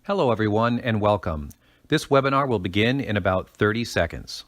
Hello everyone and welcome. This webinar will begin in about 30 seconds.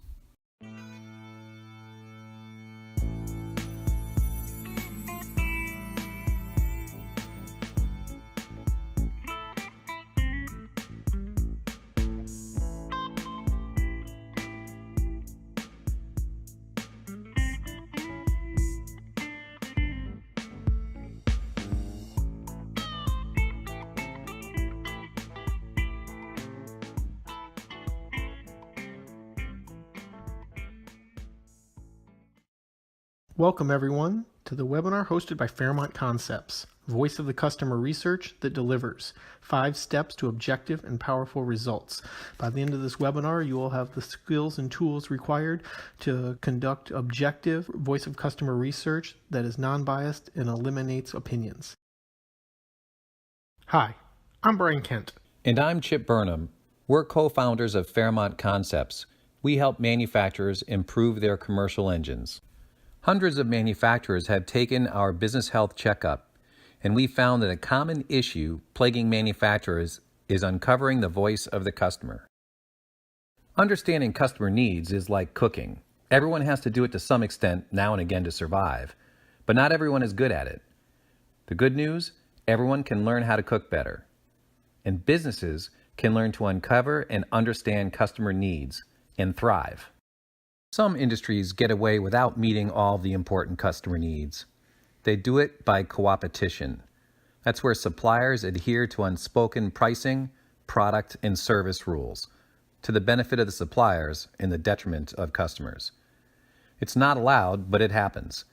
Welcome everyone to the webinar hosted by Fairmont Concepts, voice of the customer research that delivers 5 steps to objective and powerful results. By the end of this webinar, you will have the skills and tools required to conduct objective voice of customer research that is non-biased and eliminates opinions. Hi, I'm Brian Kent. And I'm Chip Burnham. We're co-founders of Fairmont Concepts. We help manufacturers improve their commercial engines. Hundreds of manufacturers have taken our business health checkup, and we found that a common issue plaguing manufacturers is uncovering the voice of the customer. Understanding customer needs is like cooking. Everyone has to do it to some extent now and again to survive, but not everyone is good at it. The good news, everyone can learn how to cook better, and businesses can learn to uncover and understand customer needs and thrive. Some industries get away without meeting all the important customer needs. They do it by co-opetition. That's where suppliers adhere to unspoken pricing, product, and service rules, to the benefit of the suppliers and the detriment of customers. It's not allowed, but it happens.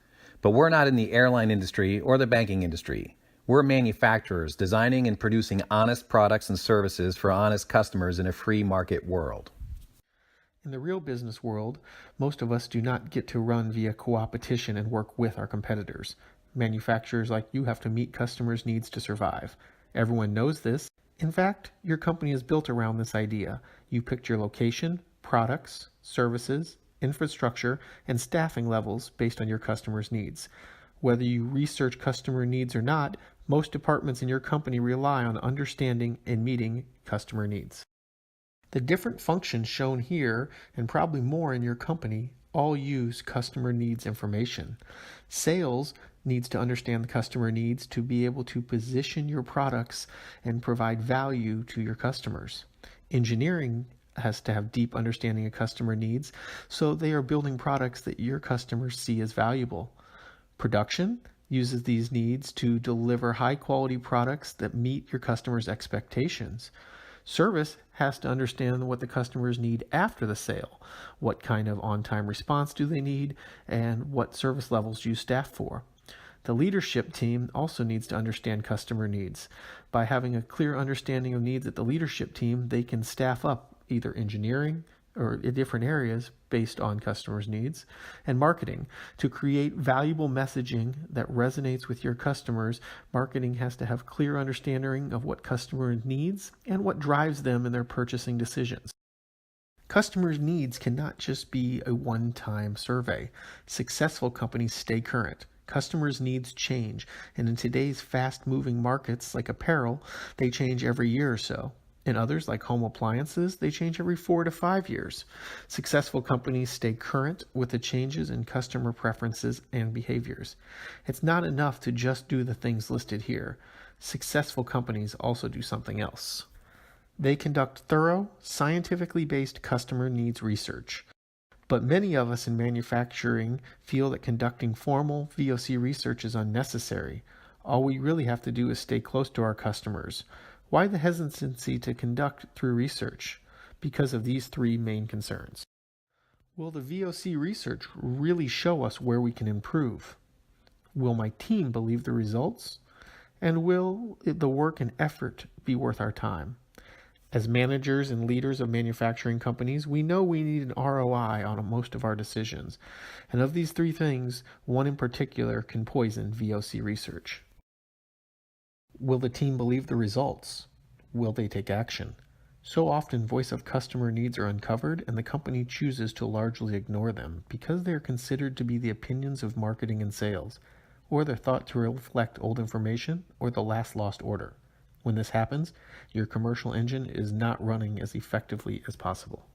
But we're not in the airline industry or the banking industry. We're manufacturers designing and producing honest products and services for honest customers in a free market world. In the real business world, most of us do not get to run via co-opetition and work with our competitors. Manufacturers like you have to meet customers' needs to survive. Everyone knows this. In fact, your company is built around this idea. You picked your location, products, services, infrastructure, and staffing levels based on your customers' needs. Whether you research customer needs or not, most departments in your company rely on understanding and meeting customer needs. The different functions shown here, and probably more in your company, all use customer needs information. Sales needs to understand the customer needs to be able to position your products and provide value to your customers. Engineering has to have deep understanding of customer needs, so they are building products that your customers see as valuable. Production uses these needs to deliver high-quality products that meet your customers' expectations. Service has to understand what the customers need after the sale. What kind of on-time response do they need, and what service levels you staff for. The leadership team also needs to understand customer needs. By having a clear understanding of needs at the leadership team, they can staff up either engineering or in different areas based on customers' needs, and marketing. To create valuable messaging that resonates with your customers, marketing has to have clear understanding of what customer needs and what drives them in their purchasing decisions. Customers' needs cannot just be a one-time survey. Successful companies stay current. Customers' needs change, and in today's fast-moving markets like apparel, they change every year or so. In others, like home appliances, they change every 4 to 5 years. Successful companies stay current with the changes in customer preferences and behaviors. It's not enough to just do the things listed here. Successful companies also do something else. They conduct thorough, scientifically based customer needs research. But many of us in manufacturing feel that conducting formal VOC research is unnecessary. All we really have to do is stay close to our customers. Why the hesitancy to conduct through research? Because of these 3 main concerns. Will the VOC research really show us where we can improve? Will my team believe the results? And will the work and effort be worth our time? As managers and leaders of manufacturing companies, we know we need an ROI on most of our decisions. And of these 3 things, one in particular can poison VOC research. Will the team believe the results? Will they take action? So often, voice of customer needs are uncovered, and the company chooses to largely ignore them because they are considered to be the opinions of marketing and sales, or they're thought to reflect old information or the last lost order. When this happens, your commercial engine is not running as effectively as possible.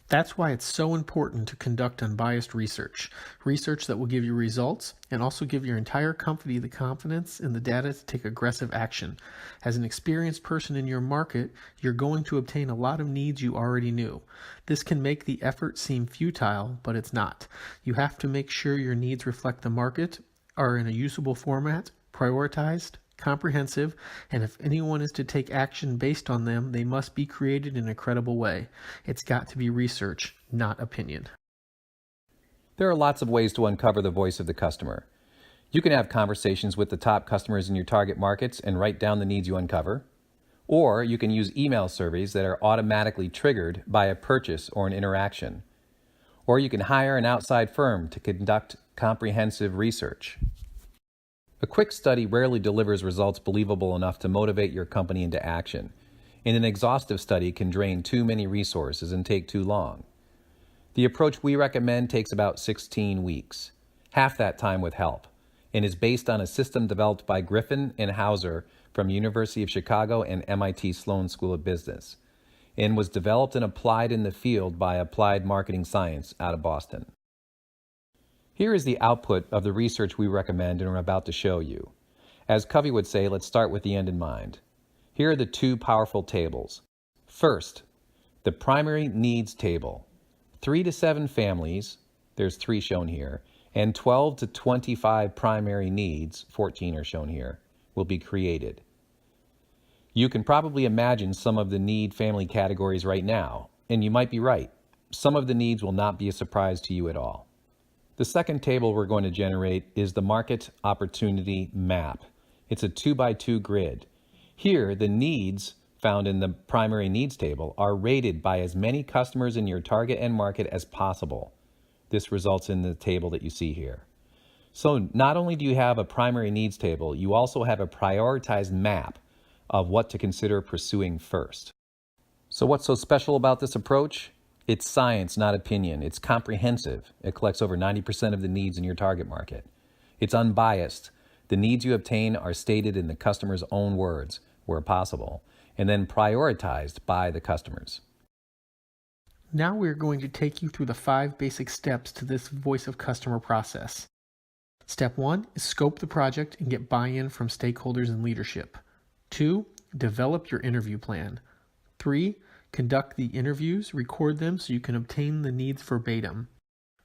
That's why it's so important to conduct unbiased research that will give you results and also give your entire company the confidence in the data to take aggressive action. As an experienced person in your market, you're going to obtain a lot of needs you already knew. This can make the effort seem futile, but it's not. You have to make sure your needs reflect the market, are in a usable format, prioritized, comprehensive, and if anyone is to take action based on them, they must be created in a credible way. It's got to be research, not opinion. There are lots of ways to uncover the voice of the customer. You can have conversations with the top customers in your target markets and write down the needs you uncover. Or you can use email surveys that are automatically triggered by a purchase or an interaction. Or you can hire an outside firm to conduct comprehensive research. A quick study rarely delivers results believable enough to motivate your company into action, and an exhaustive study can drain too many resources and take too long. The approach we recommend takes about 16 weeks, half that time with help, and is based on a system developed by Griffin and Hauser from University of Chicago and MIT Sloan School of Business, and was developed and applied in the field by Applied Marketing Science out of Boston. Here is the output of the research we recommend and are about to show you. As Covey would say, let's start with the end in mind. Here are the two powerful tables. First, the primary needs table. 3 to 7 families, there's 3 shown here, and 12 to 25 primary needs, 14 are shown here, will be created. You can probably imagine some of the need family categories right now, and you might be right. Some of the needs will not be a surprise to you at all. The second table we're going to generate is the Market Opportunity Map. It's a 2x2 grid. Here, the needs found in the primary needs table are rated by as many customers in your target end market as possible. This results in the table that you see here. So not only do you have a primary needs table, you also have a prioritized map of what to consider pursuing first. So what's so special about this approach? It's science, not opinion. It's comprehensive. It collects over 90% of the needs in your target market. It's unbiased. The needs you obtain are stated in the customer's own words, where possible, and then prioritized by the customers. Now we're going to take you through the 5 basic steps to this voice of customer process. Step 1 is scope the project and get buy-in from stakeholders and leadership. 2, develop your interview plan. 3, conduct the interviews, record them so you can obtain the needs verbatim.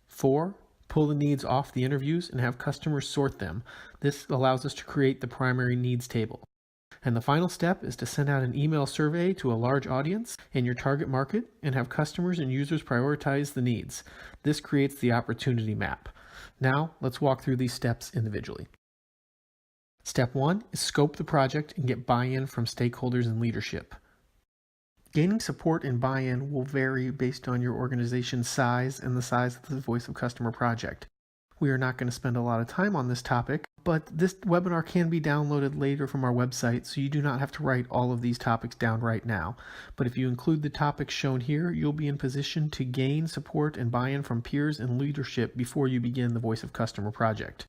4, pull the needs off the interviews and have customers sort them. This allows us to create the primary needs table. And the final step is to send out an email survey to a large audience in your target market and have customers and users prioritize the needs. This creates the opportunity map. Now, let's walk through these steps individually. Step 1 is scope the project and get buy-in from stakeholders and leadership. Gaining support and buy-in will vary based on your organization's size and the size of the voice of customer project. We are not going to spend a lot of time on this topic, but this webinar can be downloaded later from our website, so you do not have to write all of these topics down right now. But if you include the topics shown here, you'll be in position to gain support and buy-in from peers and leadership before you begin the voice of customer project.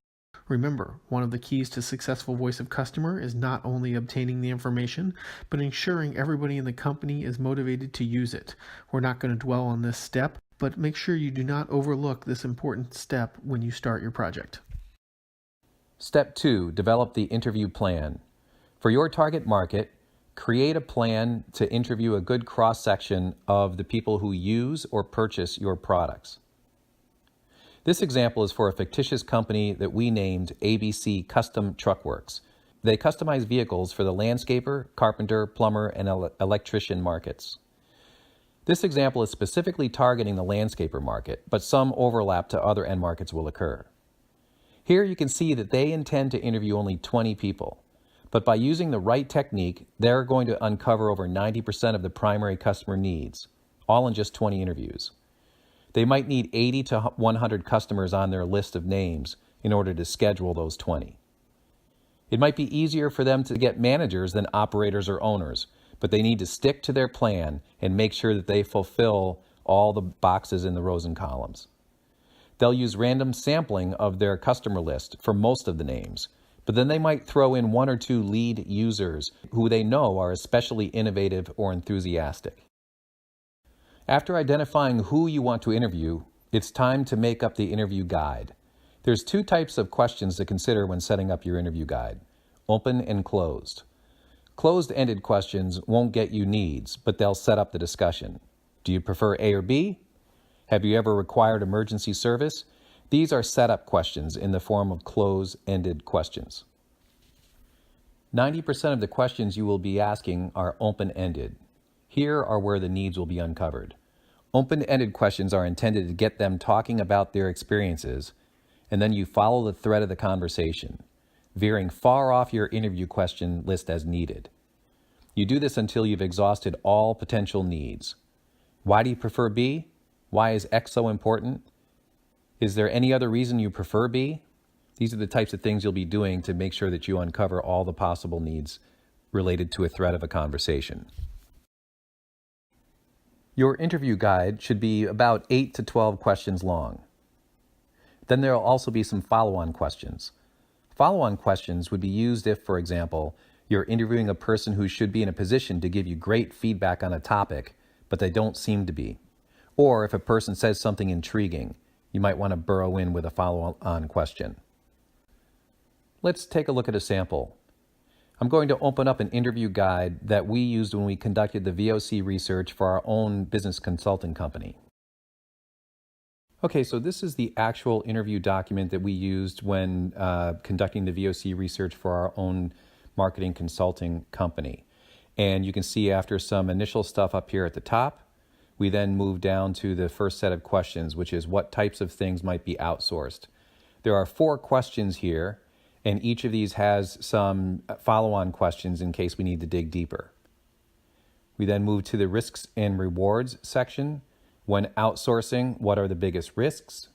Remember, one of the keys to successful voice of customer is not only obtaining the information, but ensuring everybody in the company is motivated to use it. We're not going to dwell on this step, but make sure you do not overlook this important step when you start your project. Step 2, develop the interview plan. For your target market, create a plan to interview a good cross-section of the people who use or purchase your products. This example is for a fictitious company that we named ABC Custom Truck Works. They customize vehicles for the landscaper, carpenter, plumber, and electrician markets. This example is specifically targeting the landscaper market, but some overlap to other end markets will occur. Here you can see that they intend to interview only 20 people, but by using the right technique, they're going to uncover over 90% of the primary customer needs, all in just 20 interviews. They might need 80 to 100 customers on their list of names in order to schedule those 20. It might be easier for them to get managers than operators or owners, but they need to stick to their plan and make sure that they fulfill all the boxes in the rows and columns. They'll use random sampling of their customer list for most of the names, But then they might throw in one or two lead users who they know are especially innovative or enthusiastic. After identifying who you want to interview, it's time to make up the interview guide. There's two types of questions to consider when setting up your interview guide: open and closed. Closed-ended questions won't get you needs, but they'll set up the discussion. Do you prefer A or B? Have you ever required emergency service? These are setup questions in the form of closed-ended questions. 90% of the questions you will be asking are open-ended. Here are where the needs will be uncovered. Open-ended questions are intended to get them talking about their experiences, and then you follow the thread of the conversation, veering far off your interview question list as needed. You do this until you've exhausted all potential needs. Why do you prefer B? Why is X so important? Is there any other reason you prefer B? These are the types of things you'll be doing to make sure that you uncover all the possible needs related to a thread of a conversation. Your interview guide should be about 8 to 12 questions long. Then there will also be some follow-on questions. Follow-on questions would be used if, for example, you're interviewing a person who should be in a position to give you great feedback on a topic, but they don't seem to be. Or if a person says something intriguing, you might want to burrow in with a follow-on question. Let's take a look at a sample. I'm going to open up an interview guide that we used when we conducted the VOC research for our own business consulting company. Okay, so this is the actual interview document that we used when conducting the VOC research for our own marketing consulting company. And you can see after some initial stuff up here at the top, we then move down to the first set of questions, which is what types of things might be outsourced. There are 4 questions here, and each of these has some follow-on questions in case we need to dig deeper. We then move to the risks and rewards section. When outsourcing, what are the biggest risks?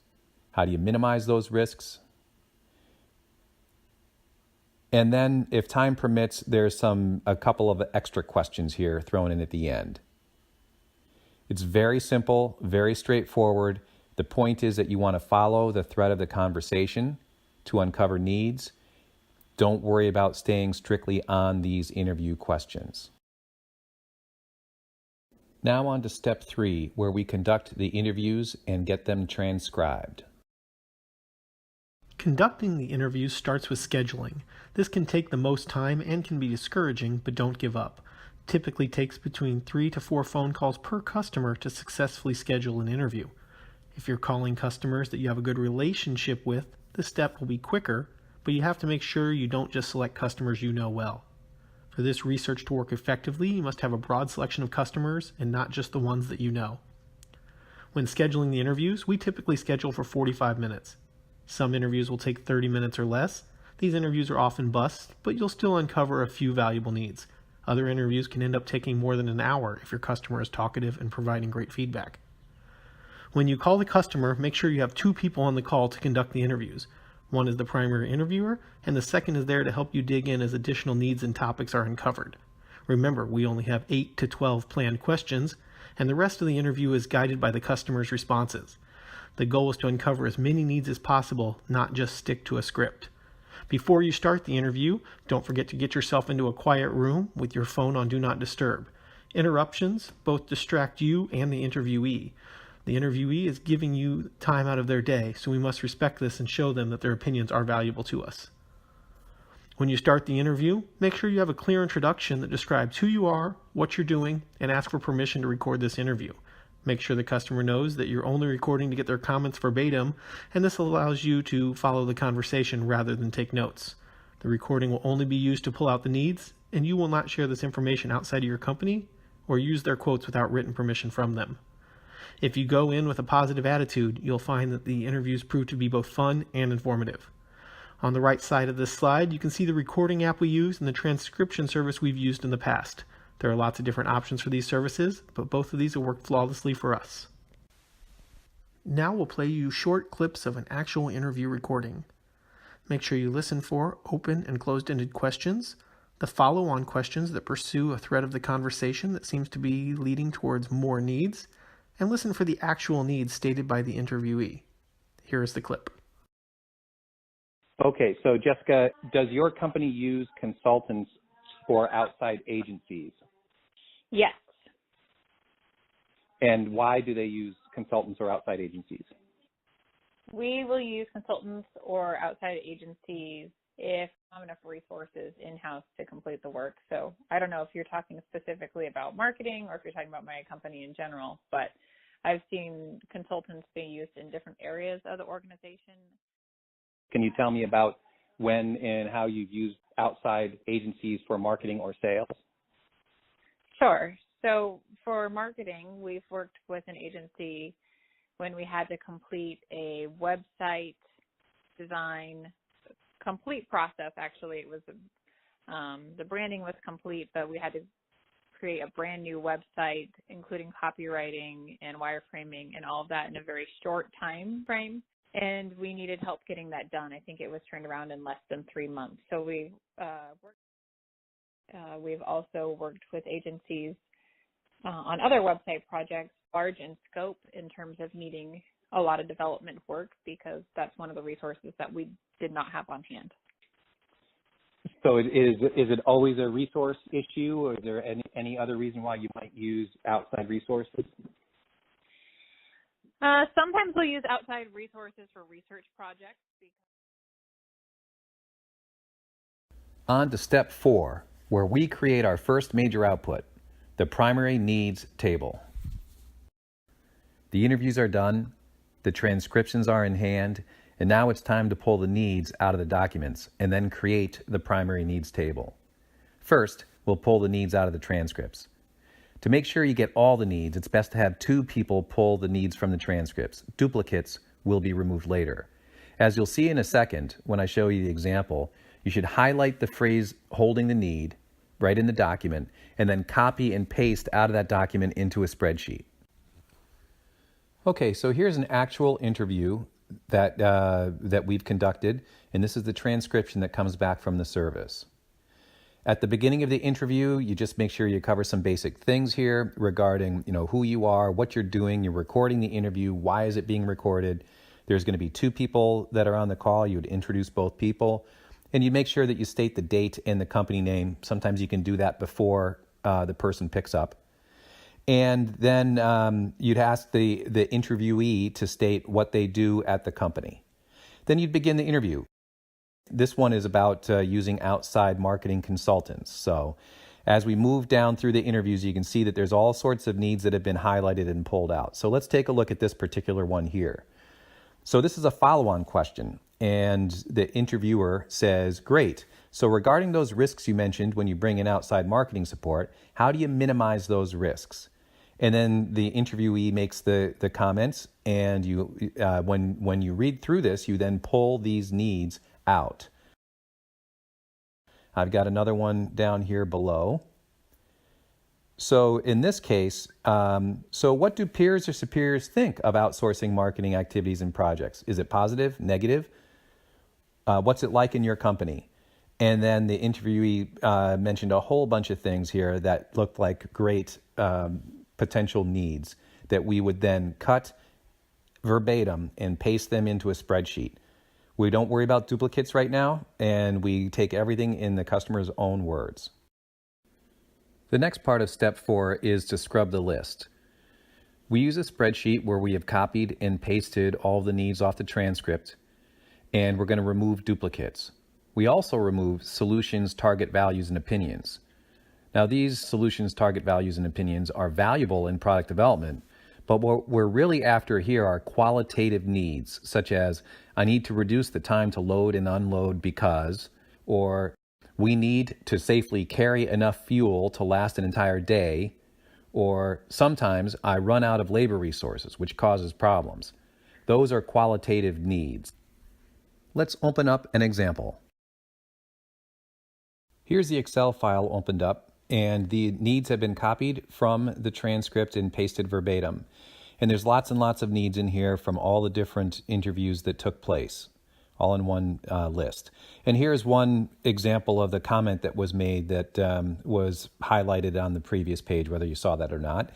How do you minimize those risks? And then, if time permits, there's a couple of extra questions here thrown in at the end. It's very simple, very straightforward. The point is that you want to follow the thread of the conversation to uncover needs. Don't worry about staying strictly on these interview questions. Now on to step 3, where we conduct the interviews and get them transcribed. Conducting the interviews starts with scheduling. This can take the most time and can be discouraging, but don't give up. Typically takes between 3 to 4 phone calls per customer to successfully schedule an interview. If you're calling customers that you have a good relationship with, this step will be quicker, but you have to make sure you don't just select customers you know well. For this research to work effectively, you must have a broad selection of customers and not just the ones that you know. When scheduling the interviews, we typically schedule for 45 minutes. Some interviews will take 30 minutes or less. These interviews are often busts, but you'll still uncover a few valuable needs. Other interviews can end up taking more than an hour if your customer is talkative and providing great feedback. When you call the customer, make sure you have 2 people on the call to conduct the interviews. One is the primary interviewer, and the second is there to help you dig in as additional needs and topics are uncovered. Remember, we only have 8 to 12 planned questions, and the rest of the interview is guided by the customer's responses. The goal is to uncover as many needs as possible, not just stick to a script. Before you start the interview, don't forget to get yourself into a quiet room with your phone on Do Not Disturb. Interruptions both distract you and the interviewee. The interviewee is giving you time out of their day, so we must respect this and show them that their opinions are valuable to us. When you start the interview, make sure you have a clear introduction that describes who you are, what you're doing, and ask for permission to record this interview. Make sure the customer knows that you're only recording to get their comments verbatim, and this allows you to follow the conversation rather than take notes. The recording will only be used to pull out the needs, and you will not share this information outside of your company or use their quotes without written permission from them. If you go in with a positive attitude, you'll find that the interviews prove to be both fun and informative. On the right side of this slide, you can see the recording app we use and the transcription service we've used in the past. There are lots of different options for these services, but both of these have worked flawlessly for us. Now we'll play you short clips of an actual interview recording. Make sure you listen for open and closed-ended questions, the follow-on questions that pursue a thread of the conversation that seems to be leading towards more needs, and listen for the actual needs stated by the interviewee. Here is the clip. Okay, so Jessica, does your company use consultants for outside agencies? Yes. And why do they use consultants or outside agencies? We will use consultants or outside agencies if we have enough resources in-house to complete the work. So I don't know if you're talking specifically about marketing or if you're talking about my company in general, but I've seen consultants being used in different areas of the organization. Can you tell me about when and how you've used outside agencies for marketing or sales? Sure. So for marketing, we've worked with an agency when we had to complete a website design, complete process. Actually, it was the branding was complete, but we had to create a brand new website, including copywriting and wireframing and all of that in a very short time frame. And we needed help getting that done. I think it was turned around in less than 3 months. So we've also worked with agencies on other website projects, large in scope in terms of needing a lot of development work, because that's one of the resources that we did not have on hand. So is it always a resource issue, or is there any other reason why you might use outside resources? Sometimes we'll use outside resources for research projects. On to step 4, where we create our first major output, the primary needs table. The interviews are done, the transcriptions are in hand, and now it's time to pull the needs out of the documents and then create the primary needs table. First, we'll pull the needs out of the transcripts. To make sure you get all the needs, it's best to have 2 people pull the needs from the transcripts. Duplicates will be removed later. As you'll see in a second, when I show you the example, you should highlight the phrase holding the need right in the document and then copy and paste out of that document into a spreadsheet. Okay, so here's an actual interview that we've conducted, and this is the transcription that comes back from the service. At the beginning of the interview, you just make sure you cover some basic things here regarding, who you are, what you're doing. You're recording the interview. Why is it being recorded? There's going to be 2 people that are on the call. You would introduce both people, and you make sure that you state the date and the company name. Sometimes you can do that before the person picks up. And then you'd ask the interviewee to state what they do at the company. Then you'd begin the interview. This one is about using outside marketing consultants. So as we move down through the interviews, you can see that there's all sorts of needs that have been highlighted and pulled out. So let's take a look at this particular one here. So this is a follow-on question, and the interviewer says, great. So regarding those risks you mentioned when you bring in outside marketing support, how do you minimize those risks? And then the interviewee makes the comments, and you when you read through this, you then pull these needs out. I've got another one down here below. So in this case, so what do peers or superiors think of outsourcing marketing activities and projects? Is it positive, negative? What's it like in your company? And then the interviewee mentioned a whole bunch of things here that looked like great potential needs that we would then cut verbatim and paste them into a spreadsheet. We don't worry about duplicates right now, and we take everything in the customer's own words. The next part of step 4 is to scrub the list. We use a spreadsheet where we have copied and pasted all the needs off the transcript, and we're going to remove duplicates. We also remove solutions, target values, and opinions. Now, these solutions, target values, and opinions are valuable in product development, but what we're really after here are qualitative needs, such as, I need to reduce the time to load and unload because, or we need to safely carry enough fuel to last an entire day, or sometimes I run out of labor resources, which causes problems. Those are qualitative needs. Let's open up an example. Here's the Excel file opened up, and the needs have been copied from the transcript and pasted verbatim. And there's lots and lots of needs in here from all the different interviews that took place, all in one list. And here's one example of the comment that was made that was highlighted on the previous page, whether you saw that or not.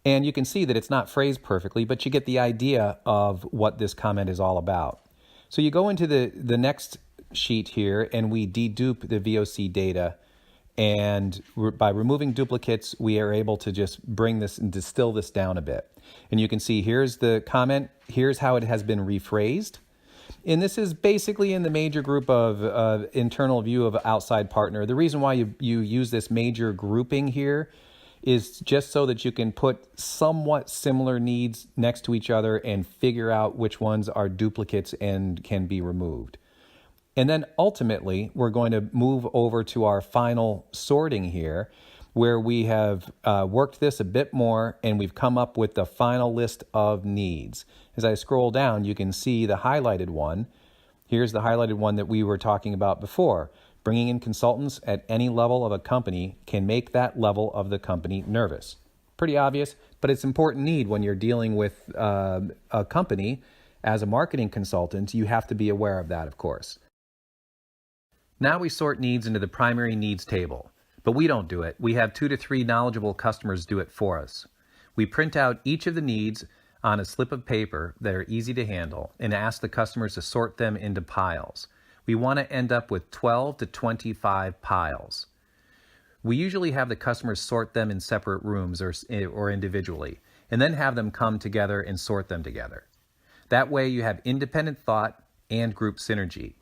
And you can see that it's not phrased perfectly, but you get the idea of what this comment is all about. So you go into the next sheet here and we dedupe the VOC data. And by removing duplicates, we are able to just bring this and distill this down a bit. And you can see here's the comment, here's how it has been rephrased. And this is basically in the major group of internal view of outside partner. The reason why you use this major grouping here is just so that you can put somewhat similar needs next to each other and figure out which ones are duplicates and can be removed. And then ultimately, we're going to move over to our final sorting here, where we have worked this a bit more and we've come up with the final list of needs. As I scroll down, you can see the highlighted one. Here's the highlighted one that we were talking about before. Bringing in consultants at any level of a company can make that level of the company nervous. Pretty obvious, but it's an important need when you're dealing with a company. As a marketing consultant, you have to be aware of that, of course. Now we sort needs into the primary needs table, but we don't do it. We have 2 to 3 knowledgeable customers do it for us. We print out each of the needs on a slip of paper that are easy to handle and ask the customers to sort them into piles. We want to end up with 12 to 25 piles. We usually have the customers sort them in separate rooms or individually, and then have them come together and sort them together. That way you have independent thought and group synergy.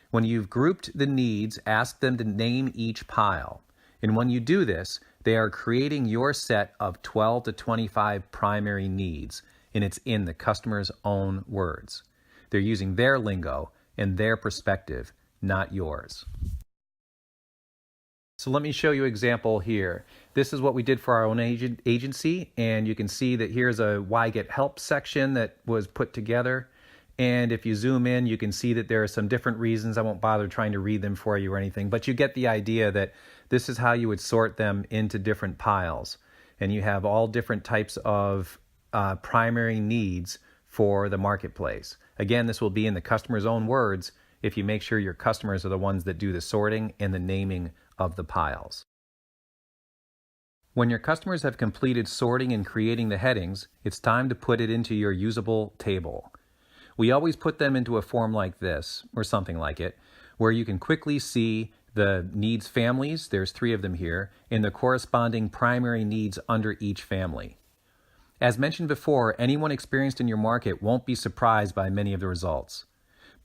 When you've grouped the needs, ask them to name each pile. And when you do this, they are creating your set of 12 to 25 primary needs, and it's in the customer's own words. They're using their lingo and their perspective, not yours. So let me show you an example here. This is what we did for our own agency, and you can see that here's a Why Get Help section that was put together. And if you zoom in, you can see that there are some different reasons. I won't bother trying to read them for you or anything, but you get the idea that this is how you would sort them into different piles. And you have all different types of primary needs for the marketplace. Again, this will be in the customer's own words if you make sure your customers are the ones that do the sorting and the naming of the piles. When your customers have completed sorting and creating the headings, it's time to put it into your usable table. We always put them into a form like this, or something like it, where you can quickly see the needs families, there's 3 of them here, and the corresponding primary needs under each family. As mentioned before, anyone experienced in your market won't be surprised by many of the results.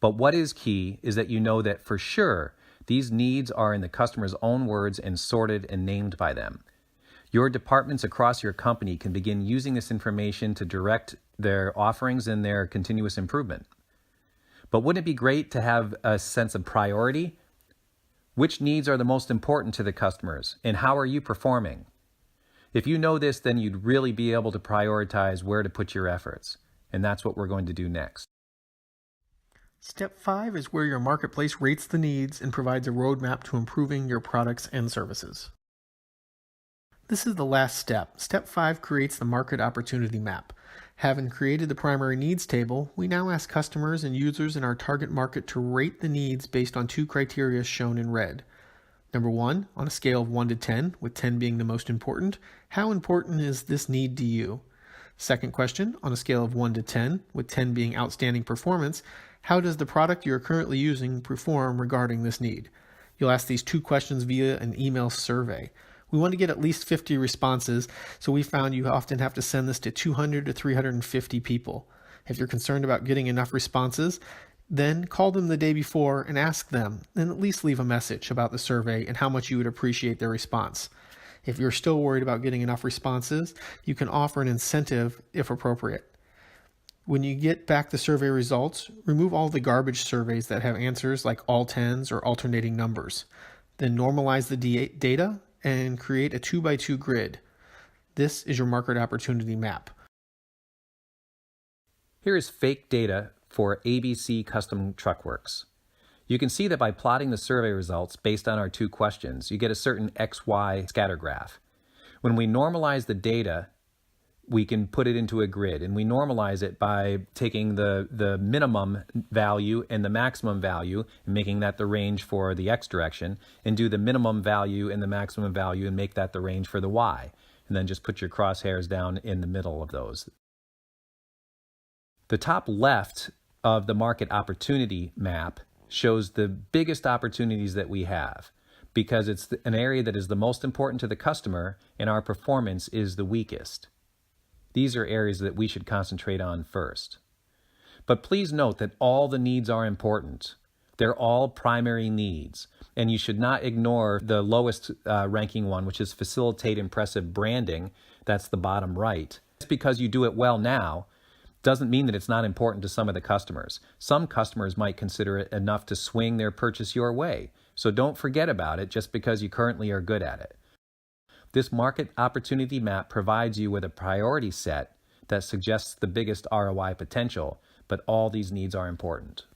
But what is key is that you know that for sure, these needs are in the customer's own words and sorted and named by them. Your departments across your company can begin using this information to direct their offerings and their continuous improvement. But wouldn't it be great to have a sense of priority? Which needs are the most important to the customers, and how are you performing? If you know this, then you'd really be able to prioritize where to put your efforts, and that's what we're going to do next. Step 5 is where your marketplace rates the needs and provides a roadmap to improving your products and services. This is the last step. Step 5 creates the market opportunity map. Having created the primary needs table, we now ask customers and users in our target market to rate the needs based on 2 criteria shown in red. Number 1, on a scale of 1 to 10, with 10 being the most important, how important is this need to you? Second question, on a scale of 1 to 10, with 10 being outstanding performance, how does the product you're currently using perform regarding this need? You'll ask these 2 questions via an email survey. We want to get at least 50 responses, so we found you often have to send this to 200 to 350 people. If you're concerned about getting enough responses, then call them the day before and ask them, and at least leave a message about the survey and how much you would appreciate their response. If you're still worried about getting enough responses, you can offer an incentive if appropriate. When you get back the survey results, remove all the garbage surveys that have answers like all tens or alternating numbers. Then normalize the data and create a 2x2 grid. This is your market opportunity map. Here is fake data for ABC Custom Truck Works. You can see that by plotting the survey results based on our 2 questions, you get a certain XY scatter graph. When we normalize the data, we can put it into a grid, and we normalize it by taking the minimum value and the maximum value and making that the range for the X direction, and do the minimum value and the maximum value and make that the range for the Y, and then just put your crosshairs down in the middle of those. The top left of the market opportunity map shows the biggest opportunities that we have because it's an area that is the most important to the customer and our performance is the weakest. These are areas that we should concentrate on first. But please note that all the needs are important. They're all primary needs, and you should not ignore the lowest ranking one, which is facilitate impressive branding. That's the bottom right. Just because you do it well now doesn't mean that it's not important to some of the customers. Some customers might consider it enough to swing their purchase your way. So don't forget about it just because you currently are good at it. This market opportunity map provides you with a priority set that suggests the biggest ROI potential, but all these needs are important.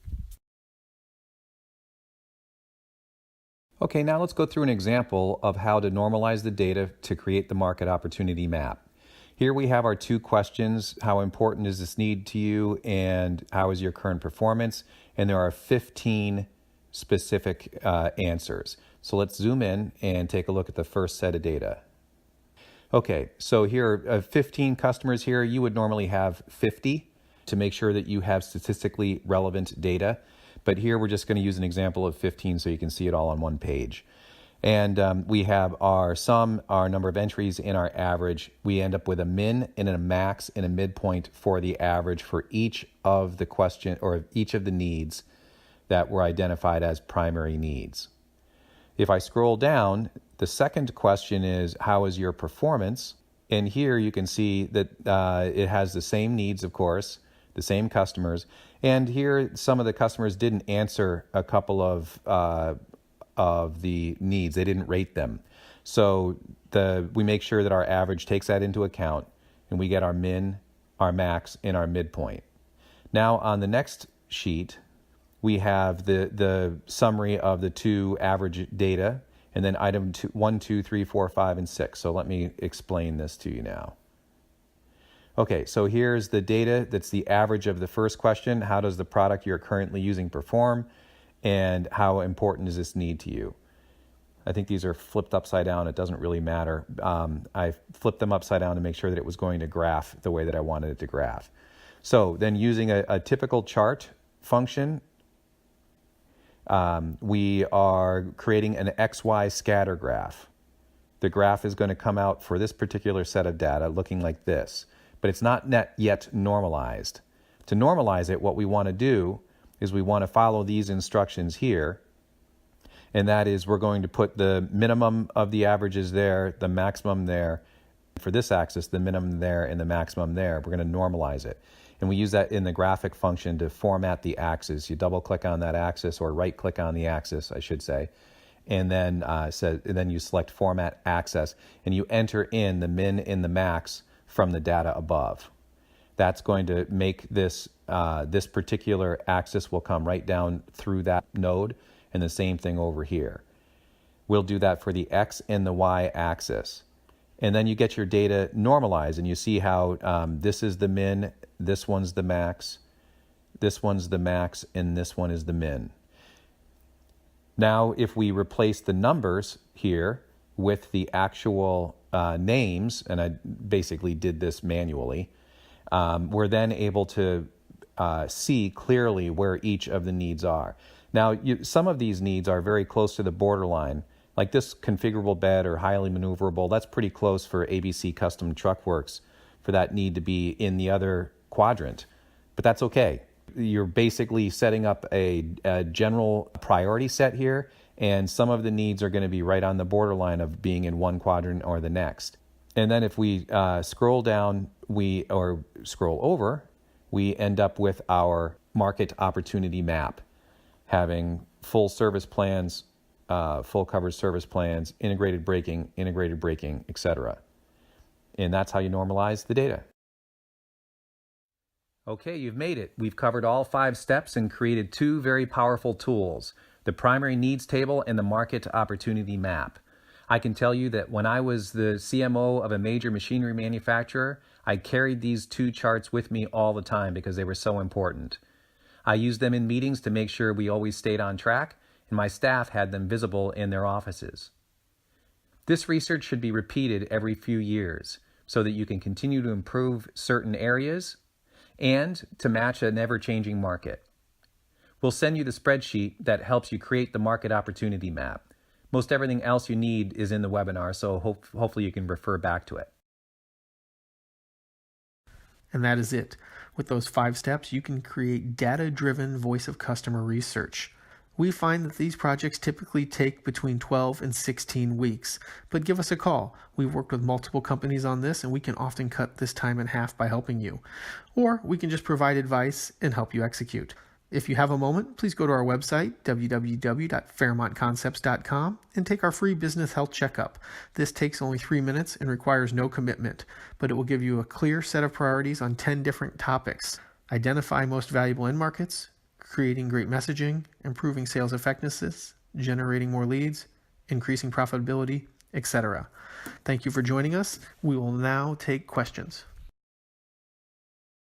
Okay, now let's go through an example of how to normalize the data to create the market opportunity map. Here we have our two questions: how important is this need to you, and how is your current performance? And there are 15 specific answers. So let's zoom in and take a look at the first set of data. Okay, so here are 15 customers here. You would normally have 50 to make sure that you have statistically relevant data. But here we're just going to use an example of 15 so you can see it all on one page. And we have our sum, our number of entries, and our average. We end up with a min and a max and a midpoint for the average for each of the question or each of the needs that were identified as primary needs. If I scroll down, the second question is, how is your performance? And here you can see that it has the same needs, of course, the same customers. And here some of the customers didn't answer a couple of the needs. They didn't rate them. So we make sure that our average takes that into account, and we get our min, our max, and our midpoint. Now on the next sheet, we have the summary of the two average data, and then item 1, 2, 3, 4, 5, and 6. So let me explain this to you now. Okay, so here's the data that's the average of the first question. How does the product you're currently using perform? And how important is this need to you? I think these are flipped upside down. It doesn't really matter. I flipped them upside down to make sure that it was going to graph the way that I wanted it to graph. So then using a typical chart function, we are creating an XY scatter graph. The graph is going to come out for this particular set of data looking like this, but it's not yet normalized. To normalize it, what we want to do is we want to follow these instructions here, and that is we're going to put the minimum of the averages there, the maximum there. For this axis, the minimum there and the maximum there. We're going to normalize it. And we use that in the graphic function to format the axis. You double click on that axis, or right click on the axis, I should say, and then then you select format axis, and you enter in the min and the max from the data above. That's going to make this this particular axis will come right down through that node, and the same thing over here. We'll do that for the X and the Y axis. And then you get your data normalized, and you see how this is the min, this one's the max, this one's the max, and this one is the min. Now, if we replace the numbers here with the actual names, and I basically did this manually, we're then able to see clearly where each of the needs are. Now, some of these needs are very close to the borderline, like this configurable bed or highly maneuverable. That's pretty close for ABC Custom Truckworks for that need to be in the other quadrant, but that's okay. You're basically setting up a general priority set here, and some of the needs are going to be right on the borderline of being in one quadrant or the next. And then if we scroll down, or scroll over, we end up with our market opportunity map, having full service plans, full coverage service plans, integrated braking, etc. And that's how you normalize the data. Okay, you've made it. We've covered all 5 steps and created 2 very powerful tools, the primary needs table and the market opportunity map. I can tell you that when I was the CMO of a major machinery manufacturer, I carried these 2 charts with me all the time because they were so important. I used them in meetings to make sure we always stayed on track, and my staff had them visible in their offices. This research should be repeated every few years so that you can continue to improve certain areas and to match an ever-changing market. We'll send you the spreadsheet that helps you create the market opportunity map. Most everything else you need is in the webinar, so hopefully you can refer back to it. And that is it. With those 5 steps, you can create data-driven voice of customer research. We find that these projects typically take between 12 and 16 weeks, but give us a call. We've worked with multiple companies on this, and we can often cut this time in half by helping you. Or we can just provide advice and help you execute. If you have a moment, please go to our website, www.fairmontconcepts.com, and take our free business health checkup. This takes only 3 minutes and requires no commitment, but it will give you a clear set of priorities on 10 different topics. Identify most valuable end markets, creating great messaging, improving sales effectiveness, generating more leads, increasing profitability, etc. Thank you for joining us. We will now take questions.